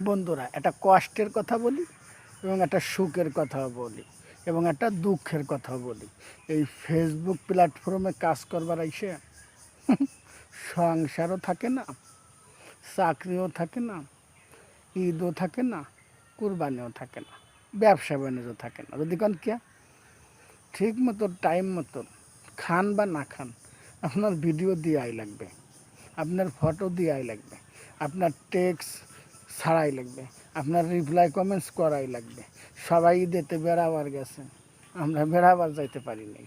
বন্ধুরা, একটা কষ্টের কথা বলি এবং একটা সুখের কথা বলি এবং একটা দুঃখের কথা বলি। এই ফেসবুক প্ল্যাটফর্মে কাজ করবার এসে সংসারও থাকে না, চাকরিও থাকে না, ঈদও থাকে না, কুরবানিও থাকে না, ব্যবসা বাণিজ্য থাকে না। যদি কোন কে ঠিক মতো টাইম মতো খান বা না খান, আপনার ভিডিও দিয়াই লাগবে, আপনার ফটো দিয়াই লাগবে, আপনার টেক্সট ছাড়াই লাগবে, আপনার রিপ্লাই কমেন্টস করাই লাগবে। সবাই ঈদেতে বেড়াবার গেছে, আমরা বেড়াবার যাইতে পারি নাই।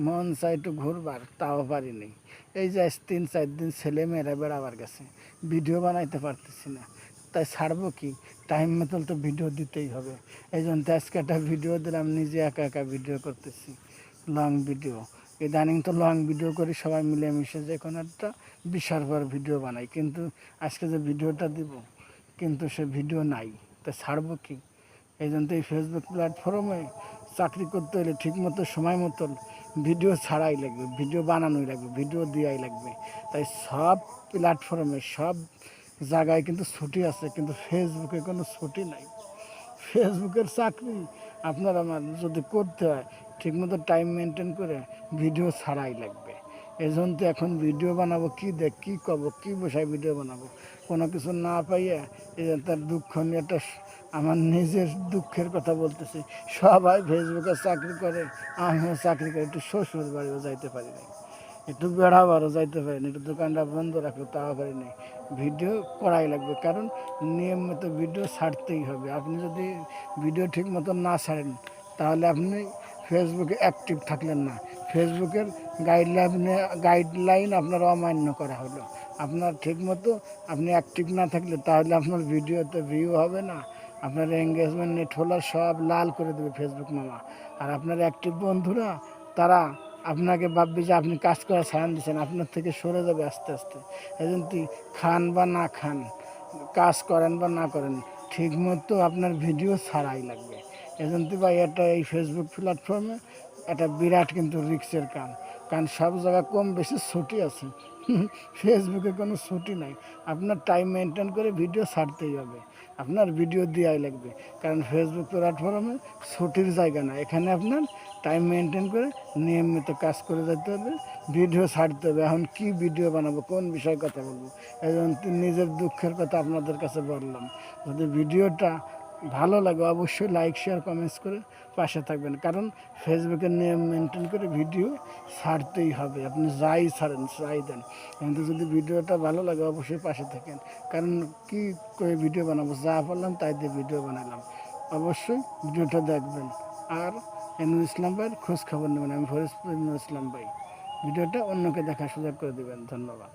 মন চাই একটু ঘুরবার, তাও পারি নাই। এই যে 3-4 দিন ছেলে মেয়েরা বেড়াবার গেছে, ভিডিও বানাইতে পারতেছি না, তাই ছাড়বো কি? টাইম মতন তো ভিডিও দিতেই হবে। এই জন্য আজকে একটা ভিডিও দিলাম, নিজে একা একা ভিডিও করতেছি, লং ভিডিও। ইদানিং তো লং ভিডিও করি সবাই মিলেমিশে, যে কোনো একটা বিশাল বড় ভিডিও বানাই, কিন্তু আজকে যে ভিডিওটা দিব কিন্তু সে ভিডিও নাই, তা ছাড়বো কি? এই জন্য এই ফেসবুক প্ল্যাটফর্মে চাকরি করতে হলে ঠিকমতো সময় মতন ভিডিও ছাড়াই লাগবে, ভিডিও বানানোই লাগবে, ভিডিও দেওয়াই লাগবে। তাই সব প্ল্যাটফর্মে সব জায়গায় কিন্তু ছুটি আছে, কিন্তু ফেসবুকে কোনো ছুটি নাই। ফেসবুকের চাকরি আপনার আমার যদি করতে হয়, ঠিকমতো টাইম মেনটেন করে ভিডিও ছাড়াই লাগবে। এই জন্য তো এখন ভিডিও বানাবো, কী করবো, কী বসায় ভিডিও বানাবো, কোনো কিছু না পাইয়া এই যে তার দুঃখ নিয়ে একটা আমার নিজের দুঃখের কথা বলতেছি। সবাই ফেসবুকে চাকরি করে, আমিও চাকরি করি, একটু শ্বশুর বাড়িও যাইতে পারি নাই, একটু বেড়াবারও যাইতে পারি না, একটু দোকানটা বন্ধ রাখতে তাও পারি নাই। ভিডিও করাই লাগবে, কারণ নিয়মিত ভিডিও ছাড়তেই হবে। আপনি যদি ভিডিও ঠিক মতো না ছাড়েন, তাহলে আপনি ফেসবুকে অ্যাক্টিভ থাকলেন না, ফেসবুকের গাইডলাইন আপনার অমান্য করা হলো। আপনার ঠিকমতো আপনি অ্যাক্টিভ না থাকলে তাহলে আপনার ভিডিওতে ভিউ হবে না, আপনার এঙ্গেজমেন্ট নেট হলার সব লাল করে দেবে ফেসবুক মামা। আর আপনার অ্যাক্টিভ বন্ধুরা তারা আপনাকে ভাববে যে আপনি কাজ করা ছাড়ান দিচ্ছেন, আপনার থেকে সরে যাবে আস্তে আস্তে। এই জন্য খান বা না খান, কাজ করেন বা না করেন, ঠিকমতো আপনার ভিডিও ছাড়াই লাগবে। এই জন্য ভাই এটা এই ফেসবুক প্ল্যাটফর্মে একটা বিরাট কিন্তু রিক্সের কাম, কারণ সব জায়গায় কম বেশি ছুটি আছে, ফেসবুকে কোনো ছুটি নাই। আপনার টাইম মেনটেন করে ভিডিও ছাড়তেই হবে, আপনার ভিডিও দেওয়াই লাগবে, কারণ ফেসবুক প্ল্যাটফর্মে ছুটির জায়গা না। এখানে আপনার টাইম মেনটেন করে নিয়মিত কাজ করে যেতে হবে, ভিডিও ছাড়তে হবে। এখন কি ভিডিও বানাবো, কোন বিষয়ে কথা বলবো, এই জন্য নিজের দুঃখের কথা আপনাদের কাছে বললাম। যদি ভিডিওটা ভালো লাগে অবশ্যই লাইক শেয়ার কমেন্টস করে পাশে থাকবেন, কারণ ফেসবুকের নিয়ম মেনটেন করে ভিডিও ছাড়তেই হবে। আপনি যাই ছাড়েন, যাই দেন, কিন্তু যদি ভিডিওটা ভালো লাগে অবশ্যই পাশে থাকেন, কারণ কি করে ভিডিও বানাবো, যা বললাম তাই দিয়ে ভিডিও বানালাম। অবশ্যই ভিডিওটা দেখবেন, আর এনুল ইসলাম ভাইয়ের খোঁজ খবর নেবেন। আমি ফরিদপুর এনুল ইসলাম ভাই। ভিডিওটা অন্যকে দেখার সুযোগ করে দেবেন। ধন্যবাদ।